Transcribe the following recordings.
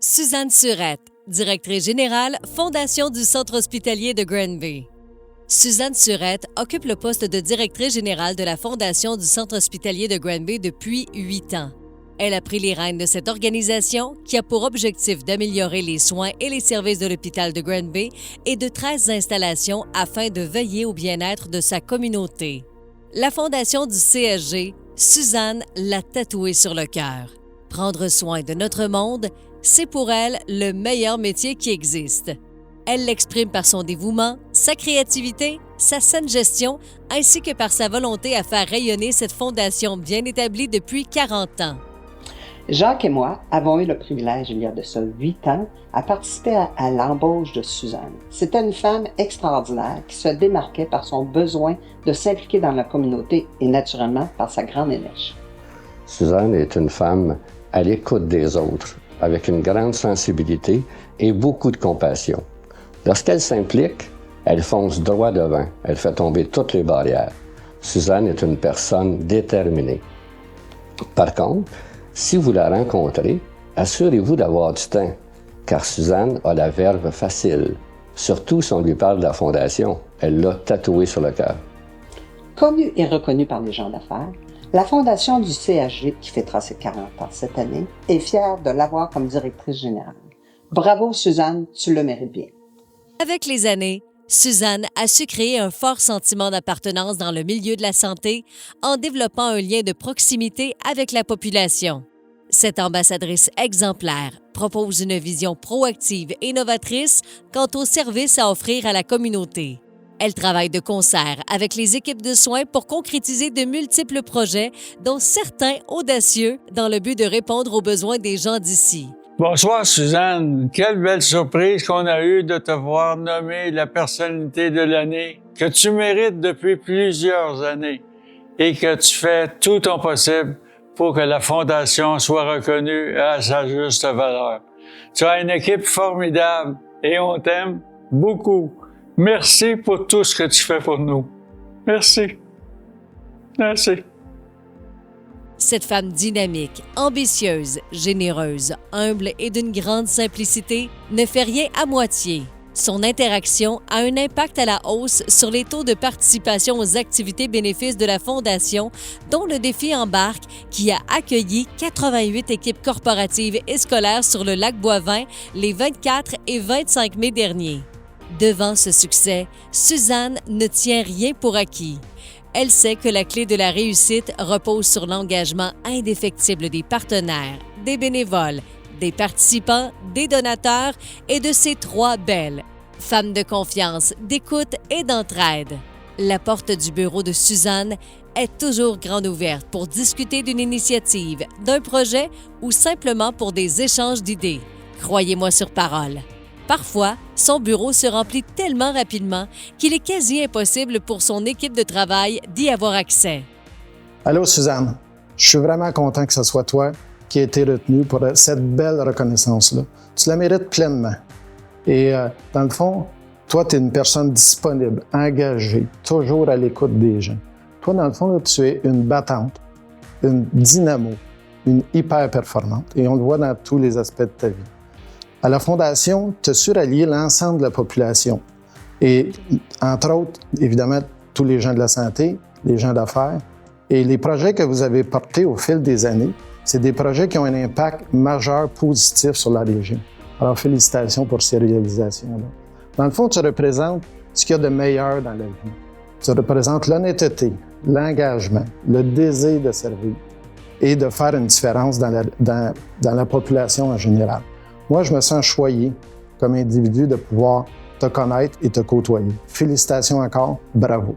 Suzanne Surette, directrice générale, Fondation du Centre hospitalier de Granby. Suzanne Surette occupe le poste de directrice générale de la Fondation du Centre hospitalier de Granby depuis 8 ans. Elle a pris les rênes de cette organisation qui a pour objectif d'améliorer les soins et les services de l'hôpital de Granby et de 13 installations afin de veiller au bien-être de sa communauté. La Fondation du CSG, Suzanne l'a tatouée sur le cœur. Prendre soin de notre monde, c'est pour elle le meilleur métier qui existe. Elle l'exprime par son dévouement, sa créativité, sa saine gestion, ainsi que par sa volonté à faire rayonner cette fondation bien établie depuis 40 ans. Jacques et moi avons eu le privilège, il y a de ça 8 ans, à participer à l'embauche de Suzanne. C'était une femme extraordinaire qui se démarquait par son besoin de s'impliquer dans la communauté et naturellement par sa grande énergie. Suzanne est une femme à l'écoute des autres, avec une grande sensibilité et beaucoup de compassion. Lorsqu'elle s'implique, elle fonce droit devant, elle fait tomber toutes les barrières. Suzanne est une personne déterminée. Par contre, si vous la rencontrez, assurez-vous d'avoir du temps, car Suzanne a la verve facile. Surtout si on lui parle de la Fondation, elle l'a tatouée sur le cœur. Connue et reconnue par les gens d'affaires, la Fondation du CHG, qui fêtera ses 40 ans cette année, est fière de l'avoir comme directrice générale. Bravo Suzanne, tu le mérites bien. Avec les années, Suzanne a su créer un fort sentiment d'appartenance dans le milieu de la santé en développant un lien de proximité avec la population. Cette ambassadrice exemplaire propose une vision proactive et novatrice quant aux services à offrir à la communauté. Elle travaille de concert avec les équipes de soins pour concrétiser de multiples projets, dont certains audacieux, dans le but de répondre aux besoins des gens d'ici. Bonsoir Suzanne, quelle belle surprise qu'on a eue de te voir nommer la personnalité de l'année que tu mérites depuis plusieurs années et que tu fais tout ton possible pour que la Fondation soit reconnue à sa juste valeur. Tu as une équipe formidable et on t'aime beaucoup. Merci pour tout ce que tu fais pour nous. Merci. Merci. Cette femme dynamique, ambitieuse, généreuse, humble et d'une grande simplicité ne fait rien à moitié. Son interaction a un impact à la hausse sur les taux de participation aux activités bénéfices de la Fondation, dont le défi embarque, qui a accueilli 88 équipes corporatives et scolaires sur le lac Boivin les 24 et 25 mai derniers. Devant ce succès, Suzanne ne tient rien pour acquis. Elle sait que la clé de la réussite repose sur l'engagement indéfectible des partenaires, des bénévoles, des participants, des donateurs et de ces 3 belles, femmes de confiance, d'écoute et d'entraide. La porte du bureau de Suzanne est toujours grande ouverte pour discuter d'une initiative, d'un projet ou simplement pour des échanges d'idées. Croyez-moi sur parole. Parfois, son bureau se remplit tellement rapidement qu'il est quasi impossible pour son équipe de travail d'y avoir accès. Allô Suzanne, je suis vraiment content que ce soit toi qui aies été retenue pour cette belle reconnaissance-là. Tu la mérites pleinement. Et dans le fond, toi, tu es une personne disponible, engagée, toujours à l'écoute des gens. Toi, dans le fond, là, tu es une battante, une dynamo, une hyper performante. Et on le voit dans tous les aspects de ta vie. À la Fondation, tu as su rallier l'ensemble de la population. Et entre autres, évidemment, tous les gens de la santé, les gens d'affaires. Et les projets que vous avez portés au fil des années, c'est des projets qui ont un impact majeur, positif sur la région. Alors, félicitations pour ces réalisations-là. Dans le fond, tu représentes ce qu'il y a de meilleur dans la vie. Tu représentes l'honnêteté, l'engagement, le désir de servir et de faire une différence dans la population en général. Moi, je me sens choyé comme individu de pouvoir te connaître et te côtoyer. Félicitations encore, bravo.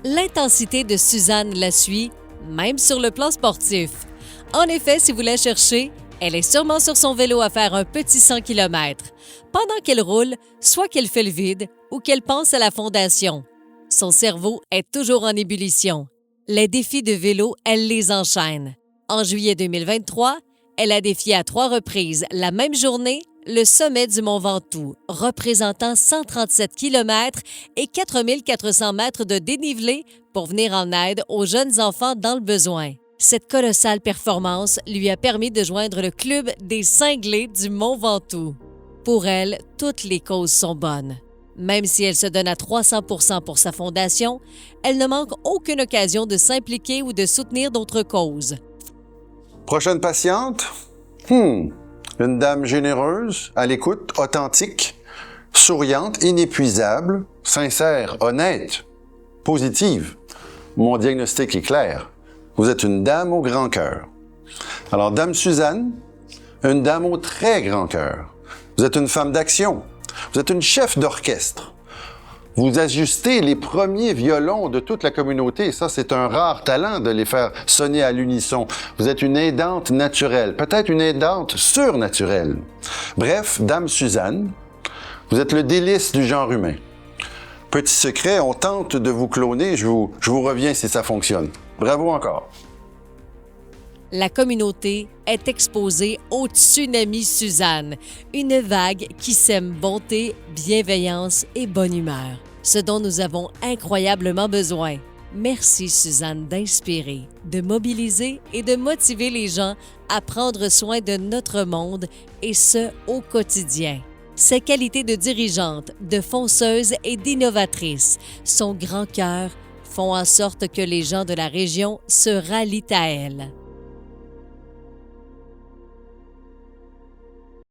L'intensité de Suzanne la suit, même sur le plan sportif. En effet, si vous la cherchez, elle est sûrement sur son vélo à faire un petit 100 km. Pendant qu'elle roule, soit qu'elle fait le vide ou qu'elle pense à la Fondation. Son cerveau est toujours en ébullition. Les défis de vélo, elle les enchaîne. En juillet 2023, elle a défié à 3 reprises la même journée le sommet du Mont Ventoux, représentant 137 km et 4 400 mètres de dénivelé pour venir en aide aux jeunes enfants dans le besoin. Cette colossale performance lui a permis de joindre le club des cinglés du Mont Ventoux. Pour elle, toutes les causes sont bonnes. Même si elle se donne à 300% pour sa fondation, elle ne manque aucune occasion de s'impliquer ou de soutenir d'autres causes. Prochaine patiente. Une dame généreuse, à l'écoute, authentique, souriante, inépuisable, sincère, honnête, positive. Mon diagnostic est clair. Vous êtes une dame au grand cœur. Alors, Dame Suzanne, une dame au très grand cœur. Vous êtes une femme d'action. Vous êtes une chef d'orchestre. Vous ajustez les premiers violons de toute la communauté. Ça, c'est un rare talent de les faire sonner à l'unisson. Vous êtes une aidante naturelle, peut-être une aidante surnaturelle. Bref, Dame Suzanne, vous êtes le délice du genre humain. Petit secret, on tente de vous cloner. Je vous reviens si ça fonctionne. Bravo encore. La communauté est exposée au tsunami Suzanne, une vague qui sème bonté, bienveillance et bonne humeur, ce dont nous avons incroyablement besoin. Merci Suzanne d'inspirer, de mobiliser et de motiver les gens à prendre soin de notre monde et ce, au quotidien. Ses qualités de dirigeante, de fonceuse et d'innovatrice, son grand cœur, font en sorte que les gens de la région se rallient à elle.